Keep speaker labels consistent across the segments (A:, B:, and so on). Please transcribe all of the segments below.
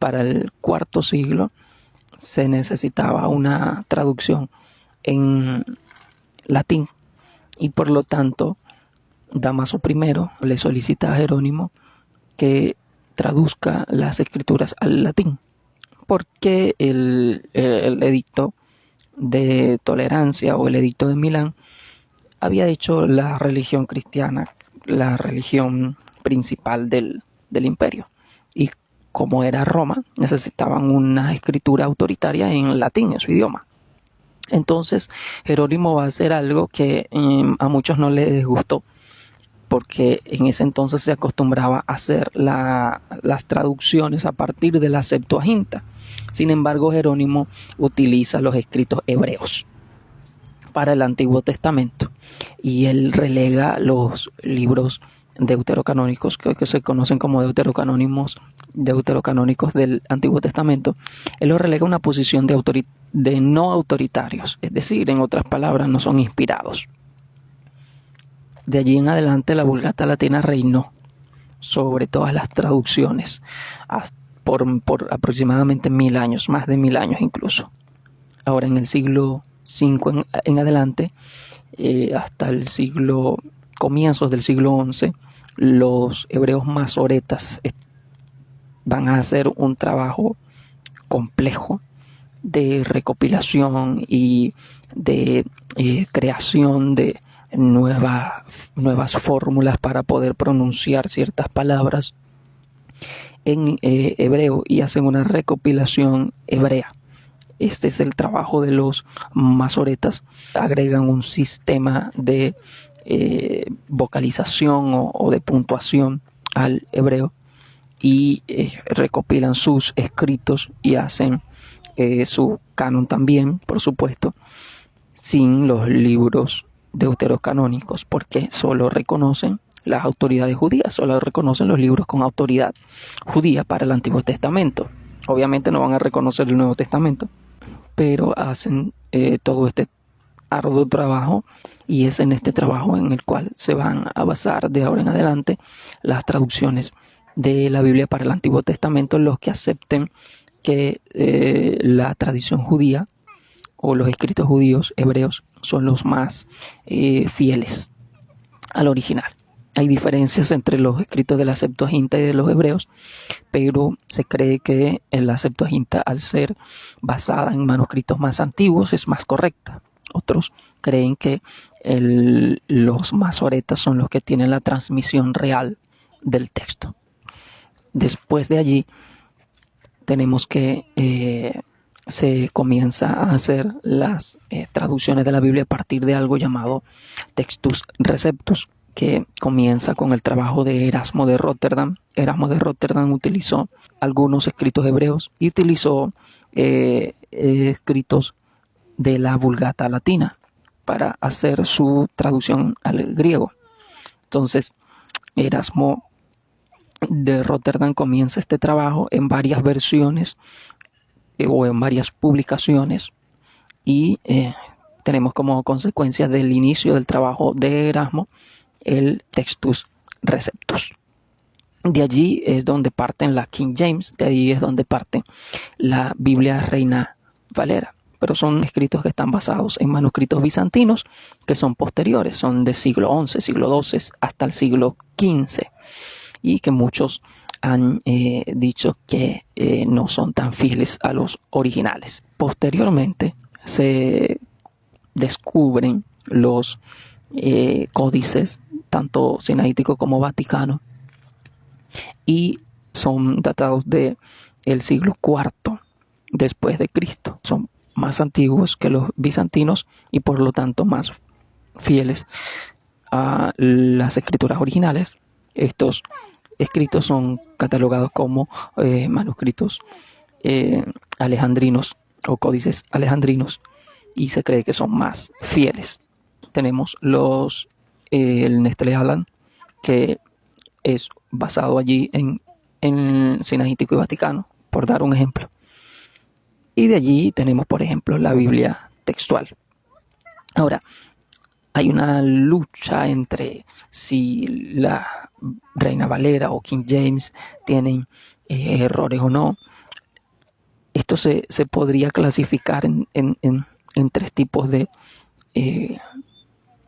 A: para el cuarto siglo se necesitaba una traducción en latín y por lo tanto Dámaso I le solicita a Jerónimo que traduzca las escrituras al latín, porque el edicto de tolerancia o el edicto de Milán había hecho la religión cristiana la religión principal del imperio, y como era Roma necesitaban una escritura autoritaria en latín, en su idioma. Entonces Jerónimo va a hacer algo que a muchos no les gustó, porque en ese entonces se acostumbraba a hacer las traducciones a partir de la Septuaginta. Sin embargo, Jerónimo utiliza los escritos hebreos para el Antiguo Testamento y él relega los libros deuterocanónicos, que se conocen como deuterocanónicos del Antiguo Testamento. Él los relega a una posición de no autoritarios, es decir, en otras palabras, no son inspirados. De allí en adelante la Vulgata Latina reinó sobre todas las traducciones por aproximadamente 1000 años, más de 1000 años incluso. Ahora en el siglo V en adelante, hasta el comienzos del siglo XI, los hebreos masoretas van a hacer un trabajo complejo de recopilación y de creación de nuevas fórmulas para poder pronunciar ciertas palabras en hebreo, y hacen una recopilación hebrea. Este es el trabajo de los masoretas. Agregan un sistema de vocalización o de puntuación al hebreo y recopilan sus escritos y hacen su canon también, por supuesto, sin los libros deuterocanónicos, porque solo reconocen las autoridades judías, solo reconocen los libros con autoridad judía para el Antiguo Testamento. Obviamente no van a reconocer el Nuevo Testamento, pero hacen todo este arduo trabajo, y es en este trabajo en el cual se van a basar de ahora en adelante las traducciones de la Biblia para el Antiguo Testamento, los que acepten que la tradición judía o los escritos judíos hebreos son los más fieles al original. Hay diferencias entre los escritos de la Septuaginta y de los hebreos, pero se cree que la Septuaginta, al ser basada en manuscritos más antiguos, es más correcta. Otros creen que los masoretas son los que tienen la transmisión real del texto. Después de allí tenemos que se comienza a hacer las traducciones de la Biblia a partir de algo llamado Textus Receptus, que comienza con el trabajo de Erasmo de Rotterdam. Erasmo de Rotterdam utilizó algunos escritos hebreos y utilizó escritos de la Vulgata Latina para hacer su traducción al griego. Entonces, Erasmo de Rotterdam comienza este trabajo en varias versiones o en varias publicaciones, y tenemos como consecuencia del inicio del trabajo de Erasmo el Textus Receptus. De allí es donde parten la King James, de ahí es donde parte la Biblia Reina Valera, pero son escritos que están basados en manuscritos bizantinos que son posteriores, son del siglo XI, siglo XII hasta el siglo XV, y que muchos han dicho que no son tan fieles a los originales. Posteriormente se descubren los códices, tanto sinaítico como vaticano, y son datados del siglo IV después de Cristo. Son más antiguos que los bizantinos y por lo tanto más fieles a las escrituras originales. Estos escritos son catalogados como manuscritos alejandrinos o códices alejandrinos, y se cree que son más fieles. Tenemos el Nestlé Aland, que es basado allí en sinaítico y vaticano, por dar un ejemplo. Y de allí tenemos, por ejemplo, la Biblia textual. Ahora, hay una lucha entre si la Reina Valera o King James tienen errores o no. Esto se podría clasificar en tres tipos de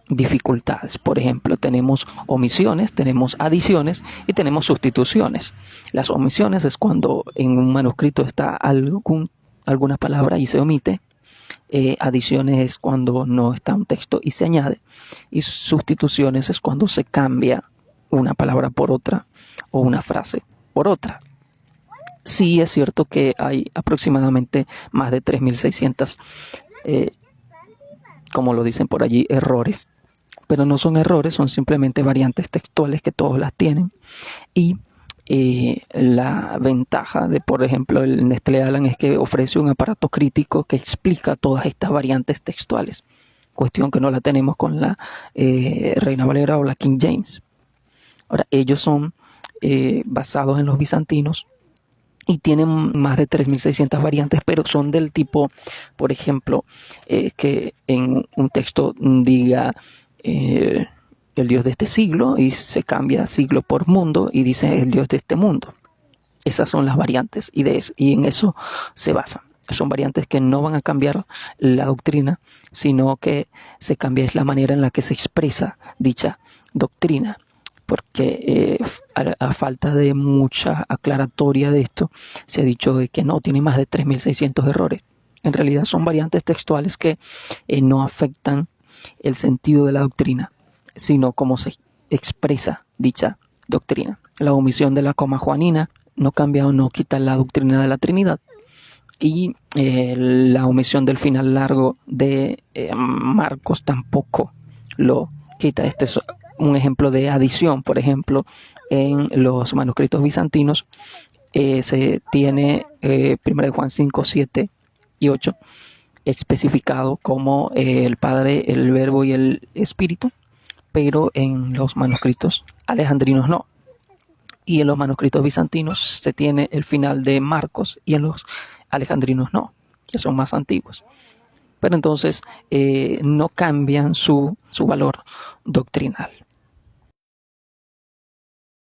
A: dificultades. Por ejemplo, tenemos omisiones, tenemos adiciones y tenemos sustituciones. Las omisiones es cuando en un manuscrito está alguna palabra y se omite. Adiciones es cuando no está un texto y se añade. Y sustituciones es cuando se cambia una palabra por otra o una frase por otra. Sí es cierto que hay aproximadamente más de 3.600, como lo dicen por allí, errores. Pero no son errores, son simplemente variantes textuales que todos las tienen. Y la ventaja de, por ejemplo, el Nestlé Aland es que ofrece un aparato crítico que explica todas estas variantes textuales. Cuestión que no la tenemos con la Reina Valera o la King James. Ahora, ellos son basados en los bizantinos y tienen más de 3.600 variantes, pero son del tipo, por ejemplo, que en un texto diga el Dios de este siglo y se cambia siglo por mundo y dice el Dios de este mundo. Esas son las variantes y en eso se basan. Son variantes que no van a cambiar la doctrina, sino que se cambia la manera en la que se expresa dicha doctrina. Porque a falta de mucha aclaratoria de esto, se ha dicho de que no, tiene más de 3.600 errores. En realidad son variantes textuales que no afectan el sentido de la doctrina, sino cómo se expresa dicha doctrina. La omisión de la coma juanina no cambia o no quita la doctrina de la Trinidad. Y la omisión del final largo de Marcos tampoco lo quita. Este es un ejemplo de adición. Por ejemplo, en los manuscritos bizantinos se tiene 1 Juan 5, 7 y 8 especificado como el Padre, el Verbo y el Espíritu, pero en los manuscritos alejandrinos no. Y en los manuscritos bizantinos se tiene el final de Marcos y en los alejandrinos no, que son más antiguos. Pero entonces no cambian su valor doctrinal.